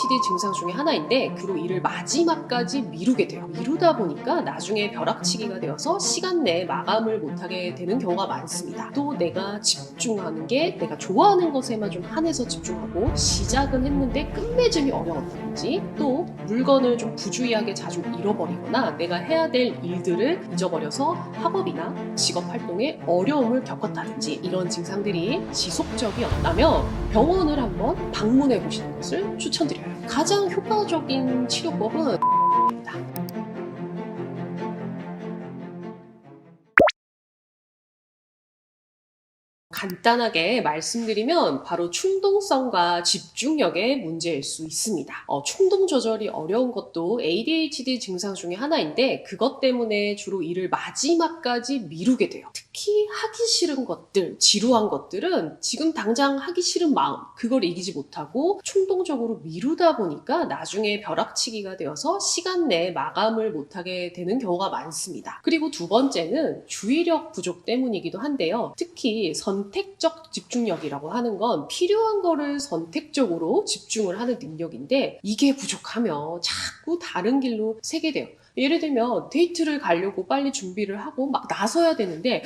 ADHD 증상 중에 하나인데 그로 일을 마지막까지 미루게 돼요. 미루다 보니까 나중에 벼락치기가 되어서 시간 내에 마감을 못하게 되는 경우가 많습니다. 또 내가 집중하는 게 내가 좋아하는 것에만 좀 한해서 집중하고 시작은 했는데 끝맺음이 어려웠다든지 또 물건을 좀 부주의하게 자주 잃어버리거나 내가 해야 될 일들을 잊어버려서 학업이나 직업 활동에 어려움을 겪었다든지 이런 증상들이 지속적이었다면 병원을 한번 방문해 보시는 것을 추천드려요. 가장 효과적인 치료법은 간단하게 말씀드리면 바로 충동성과 집중력의 문제일 수 있습니다. 충동 조절이 어려운 것도 ADHD 증상 중에 하나인데 그것 때문에 주로 일을 마지막까지 미루게 돼요. 특히 하기 싫은 것들, 지루한 것들은 지금 당장 하기 싫은 마음, 그걸 이기지 못하고 충동적으로 미루다 보니까 나중에 벼락치기가 되어서 시간 내에 마감을 못하게 되는 경우가 많습니다. 그리고 두 번째는 주의력 부족 때문이기도 한데요. 특히 선택적 집중력이라고 하는 건 필요한 거를 선택적으로 집중을 하는 능력인데 이게 부족하면 자꾸 다른 길로 새게 돼요. 예를 들면 데이트를 가려고 빨리 준비를 하고 막 나서야 되는데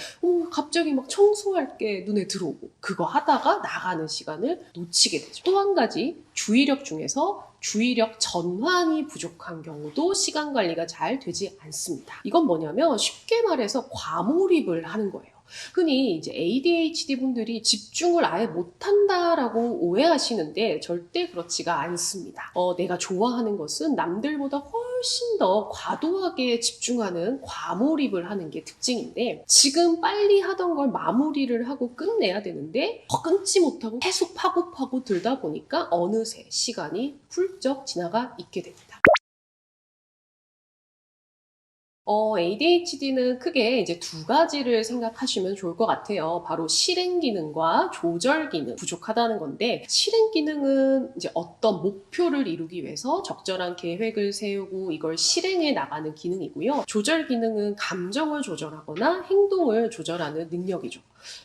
갑자기 막 청소할 게 눈에 들어오고 그거 하다가 나가는 시간을 놓치게 되죠. 또 한 가지 주의력 중에서 주의력 전환이 부족한 경우도 시간 관리가 잘 되지 않습니다. 이건 뭐냐면 쉽게 말해서 과몰입을 하는 거예요. 흔히 이제 ADHD 분들이 집중을 아예 못한다라고 오해하시는데 절대 그렇지가 않습니다. 내가 좋아하는 것은 남들보다 훨씬 더 과도하게 집중하는 과몰입을 하는 게 특징인데 지금 빨리 하던 걸 마무리를 하고 끝내야 되는데 끊지 못하고 계속 파고파고 들다 보니까 어느새 시간이 훌쩍 지나가 있게 됩니다. ADHD는 크게 이제 두 가지를 생각하시면 좋을 것 같아요. 바로 실행 기능과 조절 기능 부족하다는 건데 실행 기능은 이제 어떤 목표를 이루기 위해서 적절한 계획을 세우고 이걸 실행해 나가는 기능이고요. 조절 기능은 감정을 조절하거나 행동을 조절하는 능력이죠.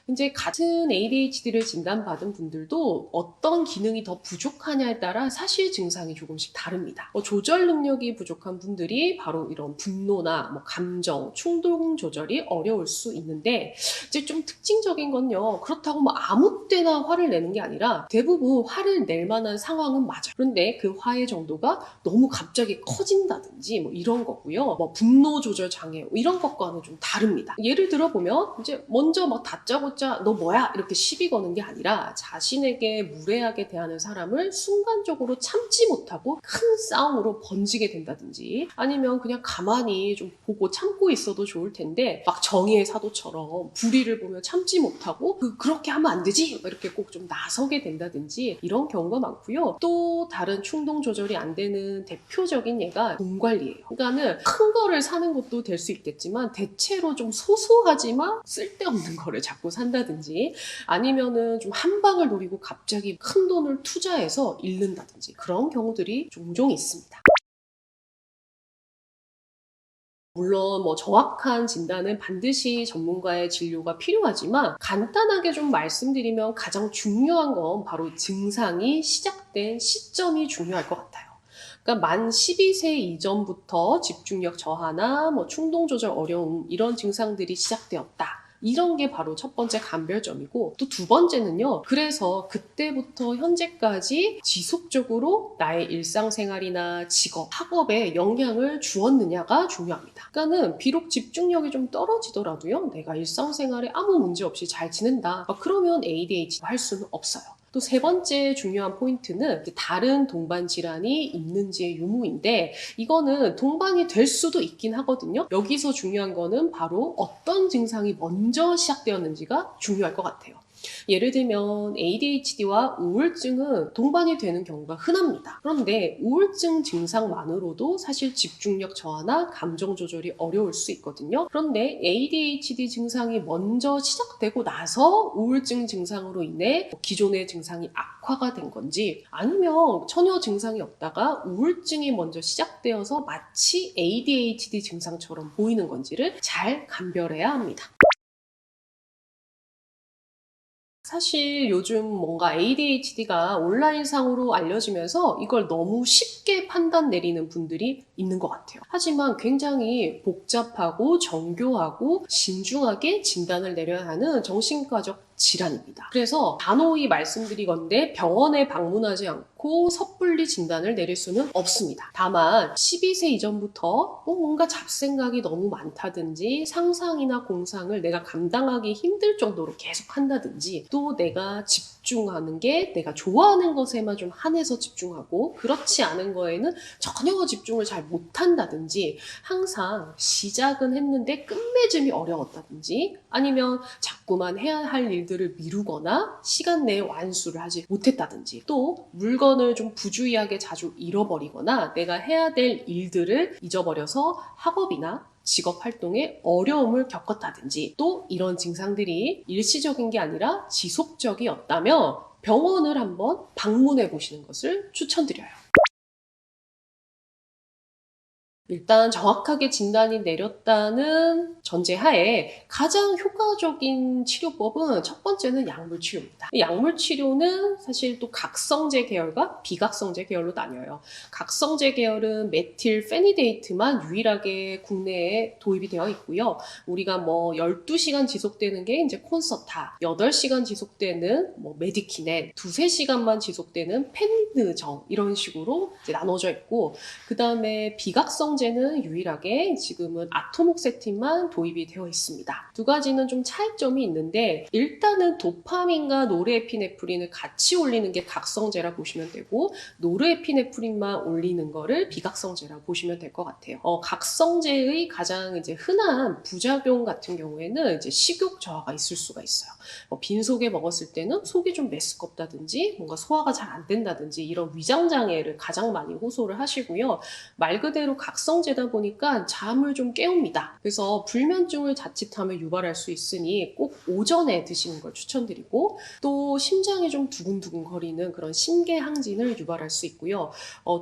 이제 같은 ADHD를 진단받은 분들도 어떤 기능이 더 부족하냐에 따라 사실 증상이 조금씩 다릅니다. 조절 능력이 부족한 분들이 바로 이런 분노나 감정, 충동 조절이 어려울 수 있는데 이제 좀 특징적인 건요. 그렇다고 아무 때나 화를 내는 게 아니라 대부분 화를 낼 만한 상황은 맞아요. 그런데 그 화의 정도가 너무 갑자기 커진다든지 이런 거고요. 분노 조절 장애 이런 것과는 좀 다릅니다. 예를 들어 보면 이제 먼저 다짜고짜 너 뭐야 이렇게 시비 거는 게 아니라 자신에게 무례하게 대하는 사람을 순간적으로 참지 못하고 큰 싸움으로 번지게 된다든지 아니면 그냥 가만히 좀 보고 참고 있어도 좋을 텐데 막 정의의 사도처럼 불의를 보며 참지 못하고 그렇게 하면 안 되지 이렇게 꼭 좀 나서게 된다든지 이런 경우가 많고요. 또 다른 충동 조절이 안 되는 대표적인 예가 돈 관리예요. 그러니까는 큰 거를 사는 것도 될 수 있겠지만 대체로 좀 소소하지만 쓸데없는 거를 자꾸 산다든지 아니면은 좀 한 방을 노리고 갑자기 큰 돈을 투자해서 잃는다든지 그런 경우들이 종종 있습니다. 물론 정확한 진단은 반드시 전문가의 진료가 필요하지만 간단하게 좀 말씀드리면 가장 중요한 건 바로 증상이 시작된 시점이 중요할 것 같아요. 그러니까 만 12세 이전부터 집중력 저하나 충동 조절 어려움 이런 증상들이 시작되었다. 이런 게 바로 첫 번째 감별점이고 또 두 번째는요. 그래서 그때부터 현재까지 지속적으로 나의 일상생활이나 직업, 학업에 영향을 주었느냐가 중요합니다. 그러니까는 비록 집중력이 좀 떨어지더라도요. 내가 일상생활에 아무 문제 없이 잘 지낸다. 그러면 ADHD 할 수는 없어요. 또 세 번째 중요한 포인트는 다른 동반 질환이 있는지의 유무인데 이거는 동반이 될 수도 있긴 하거든요. 여기서 중요한 거는 바로 어떤 증상이 먼저 시작되었는지가 중요할 것 같아요. 예를 들면 ADHD와 우울증은 동반이 되는 경우가 흔합니다. 그런데 우울증 증상만으로도 사실 집중력 저하나 감정 조절이 어려울 수 있거든요. 그런데 ADHD 증상이 먼저 시작되고 나서 우울증 증상으로 인해 기존의 증상이 악화가 된 건지 아니면 전혀 증상이 없다가 우울증이 먼저 시작되어서 마치 ADHD 증상처럼 보이는 건지를 잘 감별해야 합니다. 사실 요즘 뭔가 ADHD가 온라인상으로 알려지면서 이걸 너무 쉽게 판단 내리는 분들이 있는 것 같아요. 하지만 굉장히 복잡하고 정교하고 신중하게 진단을 내려야 하는 정신과적 질환입니다. 그래서 단호히 말씀드리건대 병원에 방문하지 않고 섣불리 진단을 내릴 수는 없습니다. 다만 12세 이전부터 뭔가 잡생각이 너무 많다든지 상상이나 공상을 내가 감당하기 힘들 정도로 계속 한다든지 또 내가 집중하는 게 내가 좋아하는 것에만 좀 한해서 집중하고 그렇지 않은 거에는 전혀 집중을 잘 못한다든지 항상 시작은 했는데 끝맺음이 어려웠다든지 아니면 자꾸만 해야 할 일들을 미루거나 시간 내에 완수를 하지 못했다든지 또 물건을 좀 부주의하게 자주 잃어버리거나 내가 해야 될 일들을 잊어버려서 학업이나 직업 활동에 어려움을 겪었다든지 또 이런 증상들이 일시적인 게 아니라 지속적이었다면 병원을 한번 방문해 보시는 것을 추천드려요. 일단 정확하게 진단이 내렸다는 전제하에 가장 효과적인 치료법은 첫 번째는 약물 치료입니다. 약물 치료는 사실 또 각성제 계열과 비각성제 계열로 나뉘어요. 각성제 계열은 메틸페니데이트만 유일하게 국내에 도입이 되어 있고요. 우리가 뭐 12시간 지속되는 게 이제 콘서타, 8시간 지속되는 뭐 메디키넷, 2-3시간만 지속되는 펜드정 이런 식으로 이제 나눠져 있고 그 다음에 비각성제는 유일하게 지금은 아토목세틴만 도입이 되어 있습니다. 두 가지는 좀 차이점이 있는데 일단은 도파민과 노르에피네프린을 같이 올리는 게 각성제라 보시면 되고 노르에피네프린만 올리는 거를 비각성제라 보시면 될 것 같아요. 각성제의 가장 이제 흔한 부작용 같은 경우에는 이제 식욕 저하가 있을 수가 있어요. 빈속에 먹었을 때는 속이 좀 메스껍다든지 뭔가 소화가 잘 안 된다든지 이런 위장 장애를 가장 많이 호소를 하시고요. 말 그대로 각성제다 보니까 잠을 좀 깨웁니다. 그래서 불면증을 자칫하면 유발할 수 있으니 꼭 오전에 드시는 걸 추천드리고 또 심장이 좀 두근두근 거리는 그런 심계항진을 유발할 수 있고요.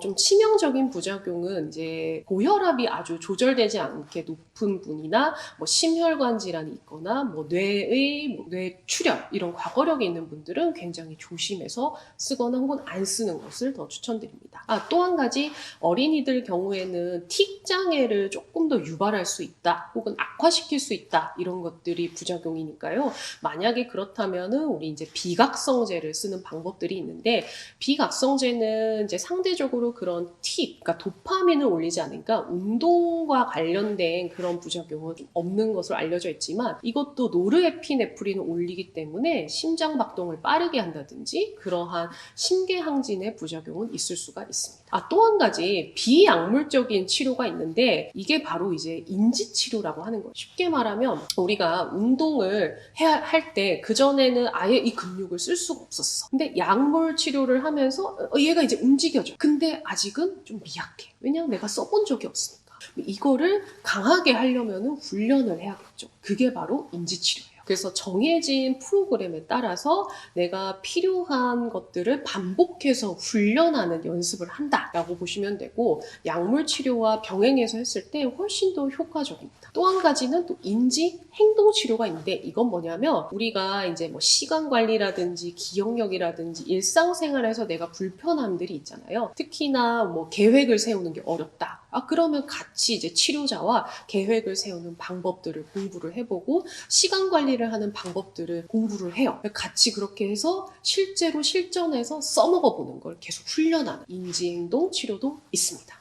좀 치명적인 부작용은 이제 고혈압이 아주 조절되지 않게 높은 분이나 뭐 심혈관 질환이 있거나 뭐 뇌의 뇌출혈 이런 과거력이 있는 분들은 굉장히 조심해서 쓰거나 혹은 안 쓰는 것을 더 추천드립니다. 또 한 가지 어린이들 경우에는 틱 장애를 조금 더 유발할 수 있다 혹은 악화시킬 수 있다 이런 것들이 부작용이니까요. 만약에 그렇다면은 우리 이제 비각성제를 쓰는 방법들이 있는데 비각성제는 이제 상대적으로 그런 틱, 그러니까 도파민을 올리지 않으니까 운동과 관련된 그런 부작용은 좀 없는 것으로 알려져 있지만 이것도 노르에피네프린을 올리기 때문에 심장 박동을 빠르게 한다든지 그러한 심계항진의 부작용은 있을 수가 있습니다. 또 한 가지 비약물적인 치료가 있는데 이게 바로 이제 인지치료라고 하는 거예요. 쉽게 말하면 우리가 운동을 해야 할 때 그전에는 아예 이 근육을 쓸 수가 없었어. 근데 약물 치료를 하면서 얘가 이제 움직여져. 근데 아직은 좀 미약해. 왜냐하면 내가 써본 적이 없으니까. 이거를 강하게 하려면 훈련을 해야겠죠. 그게 바로 인지치료예요. 그래서 정해진 프로그램에 따라서 내가 필요한 것들을 반복해서 훈련하는 연습을 한다라고 보시면 되고 약물 치료와 병행해서 했을 때 훨씬 더 효과적입니다. 또 한 가지는 또 인지 행동 치료가 있는데 이건 뭐냐면 우리가 이제 뭐 시간 관리라든지 기억력이라든지 일상생활에서 내가 불편함들이 있잖아요. 특히나 뭐 계획을 세우는 게 어렵다. 그러면 같이 이제 치료자와 계획을 세우는 방법들을 공부를 해보고 시간 관리를 하는 방법들을 공부를 해요. 같이 그렇게 해서 실제로 실전에서 써먹어 보는 걸 계속 훈련하는 인지행동 치료도 있습니다.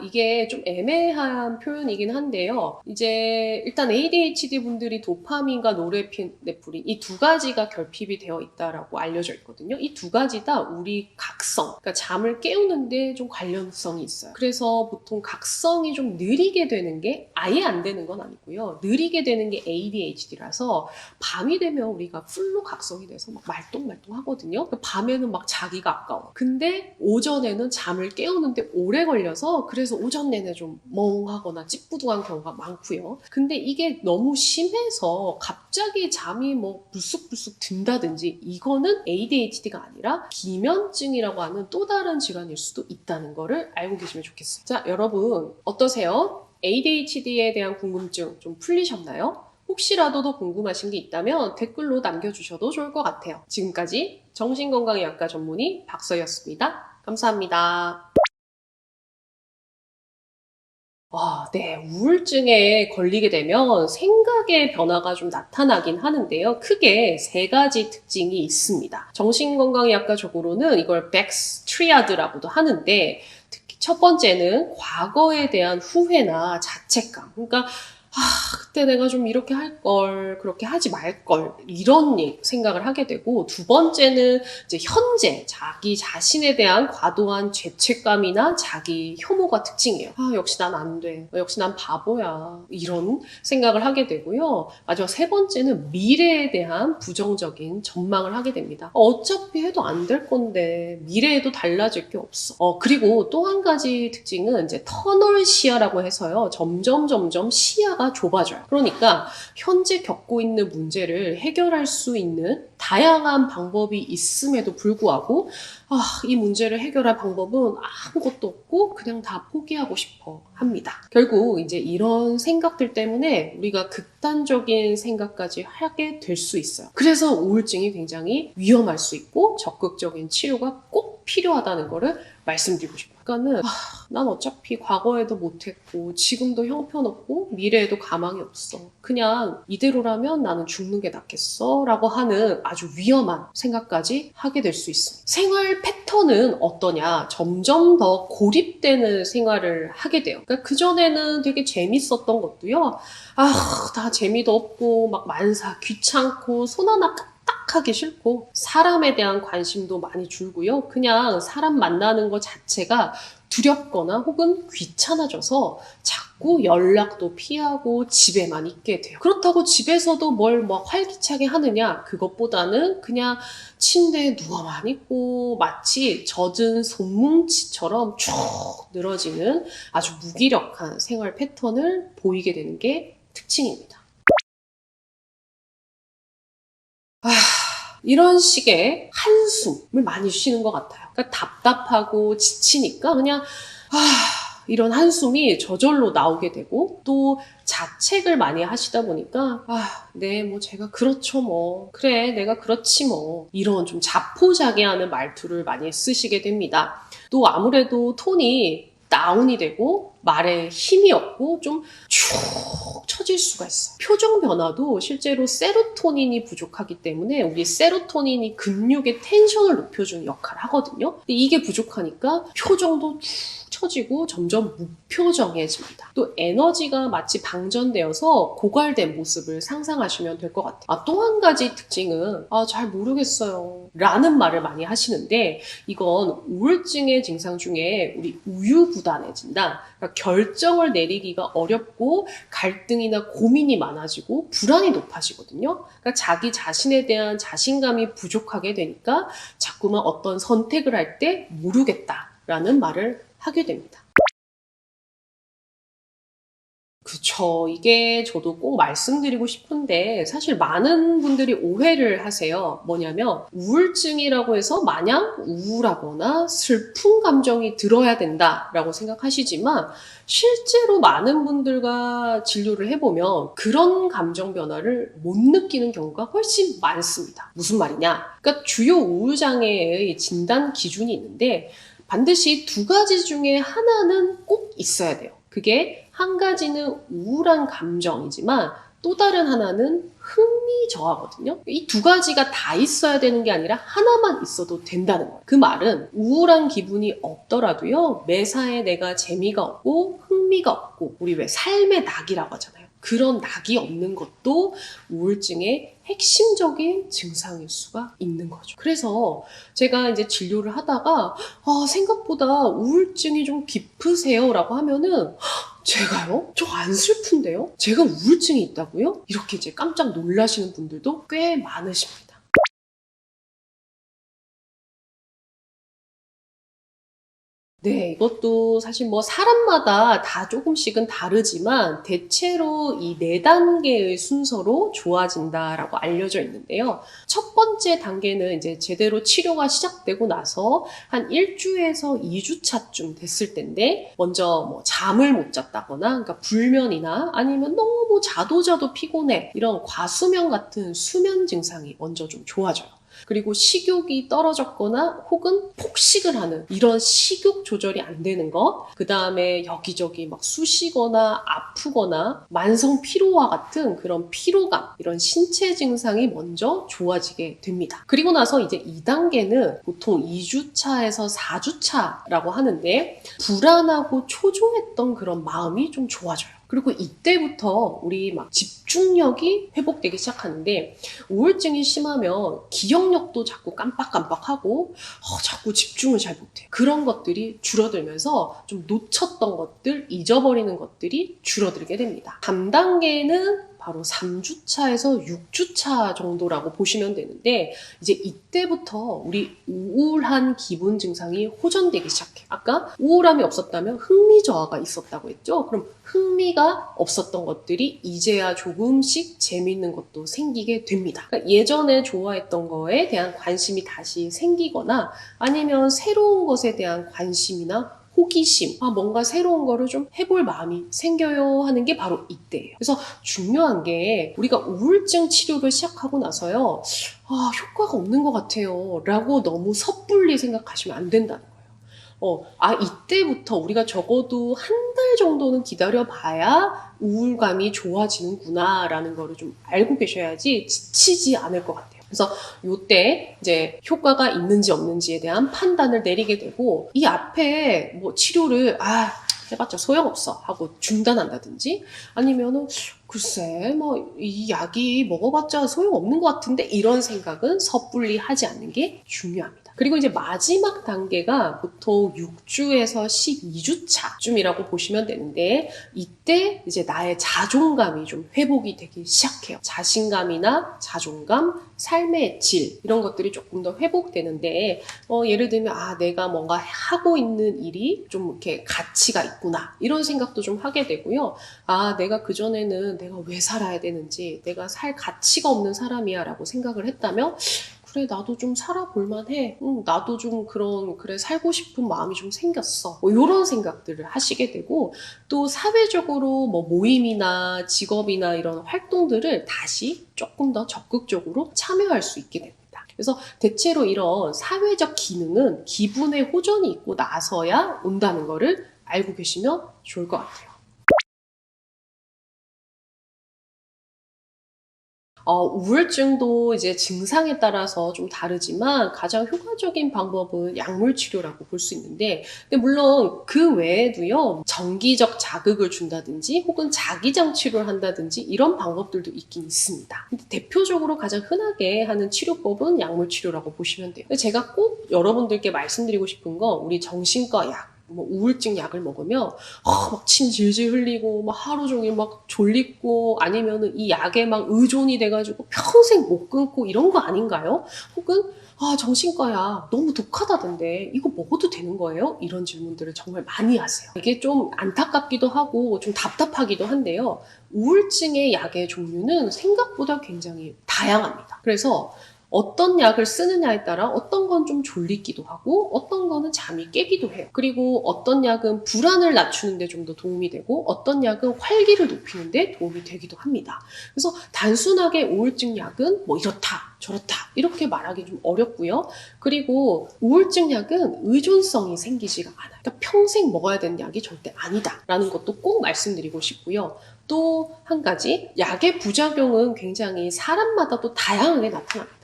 이게 좀 애매한 표현이긴 한데요. 이제 일단 ADHD 분들이 도파민과 노르에피네프린 이 두 가지가 결핍이 되어 있다라고 알려져 있거든요. 이 두 가지 다 우리 각성, 그러니까 잠을 깨우는데 좀 관련성이 있어요. 그래서 보통 각성이 좀 느리게 되는 게 아예 안 되는 건 아니고요. 느리게 되는 게 ADHD라서 밤이 되면 우리가 풀로 각성이 돼서 막 말똥말똥 하거든요. 밤에는 막 자기가 아까워. 근데 오전에는 잠을 깨우는데 오래 걸려서 그래서 오전 내내 좀 멍하거나 찌뿌둥한 경우가 많고요. 근데 이게 너무 심해서 갑자기 잠이 뭐 불쑥불쑥 든다든지 이거는 ADHD가 아니라 기면증이라고 하는 또 다른 질환일 수도 있다는 거를 알고 계시면 좋겠어요. 자, 여러분 어떠세요? ADHD에 대한 궁금증 좀 풀리셨나요? 혹시라도 더 궁금하신 게 있다면 댓글로 남겨주셔도 좋을 것 같아요. 지금까지 정신건강의학과 전문의 박서희였습니다. 감사합니다. 네. 우울증에 걸리게 되면 생각의 변화가 좀 나타나긴 하는데요. 크게 세 가지 특징이 있습니다. 정신건강의학과적으로는 이걸 백스 트리아드라고도 하는데, 특히 첫 번째는 과거에 대한 후회나 자책감. 그러니까 그때 내가 좀 이렇게 할 걸, 그렇게 하지 말 걸, 이런 생각을 하게 되고, 두 번째는 이제 현재 자기 자신에 대한 과도한 죄책감이나 자기 혐오가 특징이에요. 역시 난 안 돼. 역시 난 바보야. 이런 생각을 하게 되고요. 마지막 세 번째는 미래에 대한 부정적인 전망을 하게 됩니다. 어차피 해도 안 될 건데, 미래에도 달라질 게 없어. 그리고 또 한 가지 특징은 이제 터널 시야라고 해서요. 점점 시야가 좁아져요. 그러니까 현재 겪고 있는 문제를 해결할 수 있는 다양한 방법이 있음에도 불구하고 이 문제를 해결할 방법은 아무것도 없고 그냥 다 포기하고 싶어 합니다. 결국 이제 이런 생각들 때문에 우리가 극단적인 생각까지 하게 될 수 있어요. 그래서 우울증이 굉장히 위험할 수 있고 적극적인 치료가 꼭 필요하다는 거를 말씀드리고 싶어요. 그러니까는 난 어차피 과거에도 못했고 지금도 형편없고 미래에도 가망이 없어. 그냥 이대로라면 나는 죽는 게 낫겠어 라고 하는 아주 위험한 생각까지 하게 될 수 있습니다. 생활 패턴은 어떠냐? 점점 더 고립되는 생활을 하게 돼요. 그러니까 그전에는 되게 재밌었던 것도요. 다 재미도 없고 막 만사 귀찮고 손 하나 하기 싫고 사람에 대한 관심도 많이 줄고요. 그냥 사람 만나는 것 자체가 두렵거나 혹은 귀찮아져서 자꾸 연락도 피하고 집에만 있게 돼요. 그렇다고 집에서도 뭘 막 활기차게 하느냐? 그것보다는 그냥 침대에 누워만 있고 마치 젖은 손뭉치처럼 쭉 늘어지는 아주 무기력한 생활 패턴을 보이게 되는 게 특징입니다. 이런 식의 한숨을 많이 쉬는 것 같아요. 그러니까 답답하고 지치니까 그냥 이런 한숨이 저절로 나오게 되고 또 자책을 많이 하시다 보니까 네, 뭐 제가 그렇죠 뭐. 그래, 내가 그렇지 뭐. 이런 좀 자포자기하는 말투를 많이 쓰시게 됩니다. 또 아무래도 톤이 다운이 되고 말에 힘이 없고 좀 축 처질 수가 있어요. 표정 변화도 실제로 세로토닌이 부족하기 때문에 우리 세로토닌이 근육의 텐션을 높여주는 역할을 하거든요. 근데 이게 부족하니까 표정도 축 처지고 점점 무표정해집니다. 또 에너지가 마치 방전되어서 고갈된 모습을 상상하시면 될 것 같아요. 또 한 가지 특징은 잘 모르겠어요 라는 말을 많이 하시는데 이건 우울증의 증상 중에 우리 우유부단해진다. 그러니까 결정을 내리기가 어렵고 갈등이나 고민이 많아지고 불안이 높아지거든요. 그러니까 자기 자신에 대한 자신감이 부족하게 되니까 자꾸만 어떤 선택을 할 때 모르겠다라는 말을 하게 됩니다. 그쵸. 이게 저도 꼭 말씀드리고 싶은데 사실 많은 분들이 오해를 하세요. 뭐냐면 우울증이라고 해서 마냥 우울하거나 슬픈 감정이 들어야 된다라고 생각하시지만 실제로 많은 분들과 진료를 해보면 그런 감정 변화를 못 느끼는 경우가 훨씬 많습니다. 무슨 말이냐? 그러니까 주요 우울장애의 진단 기준이 있는데 반드시 두 가지 중에 하나는 꼭 있어야 돼요. 그게 한 가지는 우울한 감정이지만 또 다른 하나는 흥미 저하거든요. 이 두 가지가 다 있어야 되는 게 아니라 하나만 있어도 된다는 거예요. 그 말은 우울한 기분이 없더라도요. 매사에 내가 재미가 없고 흥미가 없고 우리 왜 삶의 낙이라고 하잖아요. 그런 낙이 없는 것도 우울증의 핵심적인 증상일 수가 있는 거죠. 그래서 제가 이제 진료를 하다가 생각보다 우울증이 좀 깊으세요? 라고 하면은 제가요? 저 안 슬픈데요? 제가 우울증이 있다고요? 이렇게 이제 깜짝 놀라시는 분들도 꽤 많으십니다. 네, 이것도 사실 뭐 사람마다 다 조금씩은 다르지만 대체로 이 4단계의 순서로 좋아진다라고 알려져 있는데요. 첫 번째 단계는 이제 제대로 치료가 시작되고 나서 한 1주에서 2주 차쯤 됐을 텐데, 먼저 뭐 잠을 못 잤다거나, 그러니까 불면이나 아니면 너무 자도 피곤해, 이런 과수면 같은 수면 증상이 먼저 좀 좋아져요. 그리고 식욕이 떨어졌거나 혹은 폭식을 하는 이런 식욕 조절이 안 되는 것, 그 다음에 여기저기 막 쑤시거나 아프거나 만성 피로와 같은 그런 피로감, 이런 신체 증상이 먼저 좋아지게 됩니다. 그리고 나서 이제 2단계는 보통 2주차에서 4주차라고 하는데, 불안하고 초조했던 그런 마음이 좀 좋아져요. 그리고 이때부터 우리 막 집중력이 회복되기 시작하는데, 우울증이 심하면 기억력도 자꾸 깜빡깜빡하고 자꾸 집중을 잘 못해요. 그런 것들이 줄어들면서 좀 놓쳤던 것들, 잊어버리는 것들이 줄어들게 됩니다. 3단계는 바로 3주차에서 6주차 정도라고 보시면 되는데, 이제 이때부터 우리 우울한 기분 증상이 호전되기 시작해요. 아까 우울함이 없었다면 흥미 저하가 있었다고 했죠? 그럼 흥미가 없었던 것들이 이제야 조금씩 재밌는 것도 생기게 됩니다. 그러니까 예전에 좋아했던 거에 대한 관심이 다시 생기거나, 아니면 새로운 것에 대한 관심이나 호기심, 뭔가 새로운 거를 좀 해볼 마음이 생겨요 하는 게 바로 이때예요. 그래서 중요한 게, 우리가 우울증 치료를 시작하고 나서요, 효과가 없는 것 같아요 라고 너무 섣불리 생각하시면 안 된다는 거예요. 이때부터 우리가 적어도 한 달 정도는 기다려봐야 우울감이 좋아지는구나 라는 거를 좀 알고 계셔야지 지치지 않을 것 같아요. 그래서 요때 이제 효과가 있는지 없는지에 대한 판단을 내리게 되고, 이 앞에 뭐 치료를 해봤자 소용없어 하고 중단한다든지, 아니면은 글쎄 뭐 이 약이 먹어봤자 소용없는 것 같은데, 이런 생각은 섣불리 하지 않는 게 중요합니다. 그리고 이제 마지막 단계가 보통 6주에서 12주차쯤이라고 보시면 되는데, 이때 이제 나의 자존감이 좀 회복이 되기 시작해요. 자신감이나 자존감, 삶의 질, 이런 것들이 조금 더 회복되는데, 예를 들면 내가 뭔가 하고 있는 일이 좀 이렇게 가치가 있구나, 이런 생각도 좀 하게 되고요. 내가 그전에는 내가 왜 살아야 되는지, 내가 살 가치가 없는 사람이야 라고 생각을 했다면, 그래 나도 좀 살아볼만 해, 나도 좀 그래 살고 싶은 마음이 좀 생겼어, 이런 생각들을 하시게 되고, 또 사회적으로 뭐 모임이나 직업이나 이런 활동들을 다시 조금 더 적극적으로 참여할 수 있게 됩니다. 그래서 대체로 이런 사회적 기능은 기분의 호전이 있고 나서야 온다는 거를 알고 계시면 좋을 것 같아요. 우울증도 이제 증상에 따라서 좀 다르지만 가장 효과적인 방법은 약물 치료라고 볼 수 있는데, 근데 물론 그 외에도요, 정기적 자극을 준다든지 혹은 자기장 치료를 한다든지 이런 방법들도 있긴 있습니다. 근데 대표적으로 가장 흔하게 하는 치료법은 약물 치료라고 보시면 돼요. 근데 제가 꼭 여러분들께 말씀드리고 싶은 건, 우리 정신과 약, 뭐 우울증 약을 먹으면 막 침 질질 흘리고 막 하루 종일 막 졸리고, 아니면은 이 약에 막 의존이 돼가지고 평생 못 끊고 이런 거 아닌가요? 혹은 정신과야 너무 독하다던데 이거 먹어도 되는 거예요? 이런 질문들을 정말 많이 하세요. 이게 좀 안타깝기도 하고 좀 답답하기도 한데요, 우울증의 약의 종류는 생각보다 굉장히 다양합니다. 그래서 어떤 약을 쓰느냐에 따라 어떤 건 좀 졸리기도 하고 어떤 거는 잠이 깨기도 해요. 그리고 어떤 약은 불안을 낮추는 데 좀 더 도움이 되고, 어떤 약은 활기를 높이는 데 도움이 되기도 합니다. 그래서 단순하게 우울증 약은 뭐 이렇다 저렇다 이렇게 말하기 좀 어렵고요. 그리고 우울증 약은 의존성이 생기지가 않아요. 그러니까 평생 먹어야 되는 약이 절대 아니다 라는 것도 꼭 말씀드리고 싶고요. 또 한 가지, 약의 부작용은 굉장히 사람마다 또 다양하게 나타납니다.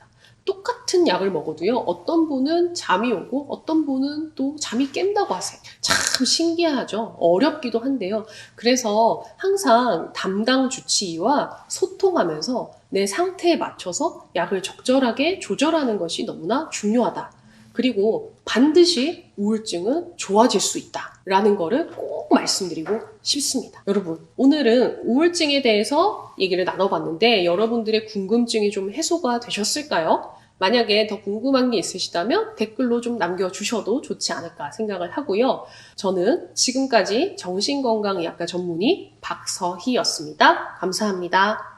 똑같은 약을 먹어도요, 어떤 분은 잠이 오고 어떤 분은 또 잠이 깬다고 하세요. 참 신기하죠? 어렵기도 한데요. 그래서 항상 담당 주치의와 소통하면서 내 상태에 맞춰서 약을 적절하게 조절하는 것이 너무나 중요하다. 그리고 반드시 우울증은 좋아질 수 있다 라는 거를 꼭 말씀드리고 싶습니다. 여러분, 오늘은 우울증에 대해서 얘기를 나눠봤는데 여러분들의 궁금증이 좀 해소가 되셨을까요? 만약에 더 궁금한 게 있으시다면 댓글로 좀 남겨주셔도 좋지 않을까 생각을 하고요. 저는 지금까지 정신건강의학과 전문의 박서희였습니다. 감사합니다.